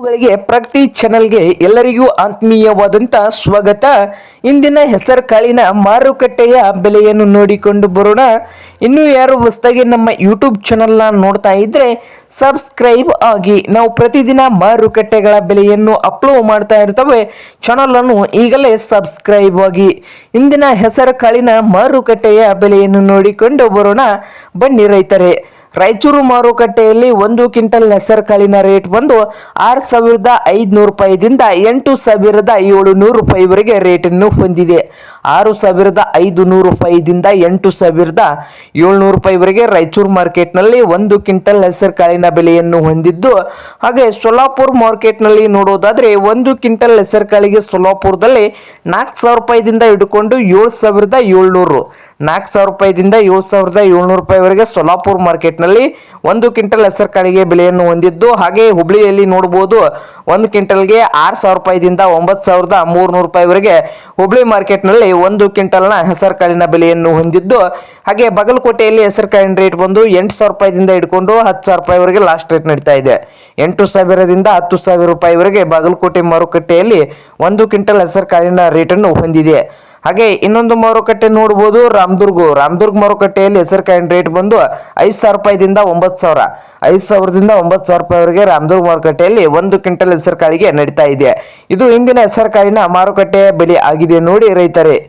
ಬಂಧುಗಳಿಗೆ ಪ್ರಗತಿ ಚಾನೆಲ್ಗೆ ಎಲ್ಲರಿಗೂ ಆತ್ಮೀಯವಾದಂಥ ಸ್ವಾಗತ. ಇಂದಿನ ಹೆಸರುಕಾಳಿನ ಮಾರುಕಟ್ಟೆಯ ಬೆಲೆಯನ್ನು ನೋಡಿಕೊಂಡು ಬರೋಣ. ಇನ್ನು ಯಾರು ಹೊಸದಾಗಿ ನಮ್ಮ ಯೂಟ್ಯೂಬ್ ಚಾನೆಲ್ನ ನೋಡ್ತಾ ಇದ್ರೆ ಸಬ್ಸ್ಕ್ರೈಬ್ ಆಗಿ. ನಾವು ಪ್ರತಿದಿನ ಮಾರುಕಟ್ಟೆಗಳ ಬೆಲೆಯನ್ನು ಅಪ್ಲೋಡ್ ಮಾಡ್ತಾ ಇರ್ತವೆ. ಚಾನಲನ್ನು ಈಗಲೇ ಸಬ್ಸ್ಕ್ರೈಬ್ ಆಗಿ. ಇಂದಿನ ಹೆಸರುಕಾಳಿನ ಮಾರುಕಟ್ಟೆಯ ಬೆಲೆಯನ್ನು ನೋಡಿಕೊಂಡು ಬರೋಣ ಬನ್ನಿ ರೈತರೇ. ರಾಯಚೂರು ಮಾರುಕಟ್ಟೆಯಲ್ಲಿ 1 ಕ್ವಿಂಟಲ್ ಹೆಸರುಕಾಳಿನ ರೇಟ್ ಬಂದು 6,500 ರೂಪಾಯಿದಿಂದ 8,700 ರೂಪಾಯಿವರೆಗೆ ರೇಟನ್ನು ಹೊಂದಿದೆ. 6,500 ರೂಪಾಯಿದಿಂದ 8,700 ರೂಪಾಯಿವರೆಗೆ ರಾಯಚೂರು ಮಾರ್ಕೆಟ್ನಲ್ಲಿ 1 ಕ್ವಿಂಟಲ್ ಹೆಸರುಕಾಳಿನ ಬೆಲೆಯನ್ನು ಹೊಂದಿದ್ದು, ಹಾಗೆ ಸೊಲ್ಲಾಪುರ ಮಾರ್ಕೆಟ್ನಲ್ಲಿ ನೋಡೋದಾದ್ರೆ 1 ಕ್ವಿಂಟಲ್ ಹೆಸರುಕಾಳಿಗೆ ಸೊಲ್ಲಾಪುರದಲ್ಲಿ 4,000 ರೂಪಾಯಿದಿಂದ ಹಿಡ್ಕೊಂಡು 7,700 4,000 ರೂಪಾಯಿದಿಂದ 7,700 ರೂಪಾಯಿವರೆಗೆ ಸೊಲ್ಲಾಪುರ ಮಾರ್ಕೆಟ್ನಲ್ಲಿ 1 ಕ್ವಿಂಟಲ್ ಹೆಸರುಕಾಳಿಗೆ ಬೆಲೆಯನ್ನು ಹೊಂದಿದ್ದು, ಹಾಗೆ ಹುಬ್ಳಿಯಲ್ಲಿ ನೋಡಬಹುದು 1 ಕ್ವಿಂಟಲ್ಗೆ 6,000 ರೂಪಾಯಿದಿಂದ 9,300 ರೂಪಾಯಿವರೆಗೆ ಹುಬ್ಳಿ ಮಾರ್ಕೆಟ್ನಲ್ಲಿ 1 ಕ್ವಿಂಟಲ್ನ ಹೆಸರುಕಾಳಿನ ಬೆಲೆಯನ್ನು ಹೊಂದಿದ್ದು, ಹಾಗೆ ಬಾಗಲಕೋಟೆಯಲ್ಲಿ ಹೆಸರುಕಾಳಿನ ರೇಟ್ ಬಂದು 8,000 ರೂಪಾಯಿದಿಂದ ಹಿಡ್ಕೊಂಡು 10,000 ರೂಪಾಯಿವರೆಗೆ ಲಾಸ್ಟ್ ರೇಟ್ ನಡೀತಾ ಇದೆ. 8,000ದಿಂದ 10,000 ರೂಪಾಯಿವರೆಗೆ ಬಾಗಲಕೋಟೆ ಮಾರುಕಟ್ಟೆಯಲ್ಲಿ 1 ಕ್ವಿಂಟಲ್ ಹೆಸರುಕಾಳಿನ ರೇಟನ್ನು ಹೊಂದಿದೆ. ಹಾಗೆ ಇನ್ನೊಂದು ಮಾರುಕಟ್ಟೆ ನೋಡಬಹುದು ರಾಮದುರ್ಗ ಮಾರುಕಟ್ಟೆಯಲ್ಲಿ ಹೆಸರುಕಾಳಿನ ರೇಟ್ ಬಂದು 5,000 ರೂಪಾಯಿದಿಂದ 9,000 5,000ದಿಂದ 9,000 ರೂಪಾಯಿವರೆಗೆ ರಾಮದುರ್ಗ ಮಾರುಕಟ್ಟೆಯಲ್ಲಿ 1 ಕ್ವಿಂಟಲ್ ಹೆಸರುಕಾಳಿಗೆ ನಡೀತಾ ಇದೆ. ಇದು ಇಂದಿನ ಹೆಸರುಕಾಳಿನ ಮಾರುಕಟ್ಟೆಯ ಬೆಲೆ ಆಗಿದೆ ನೋಡಿ ರೈತರೇ.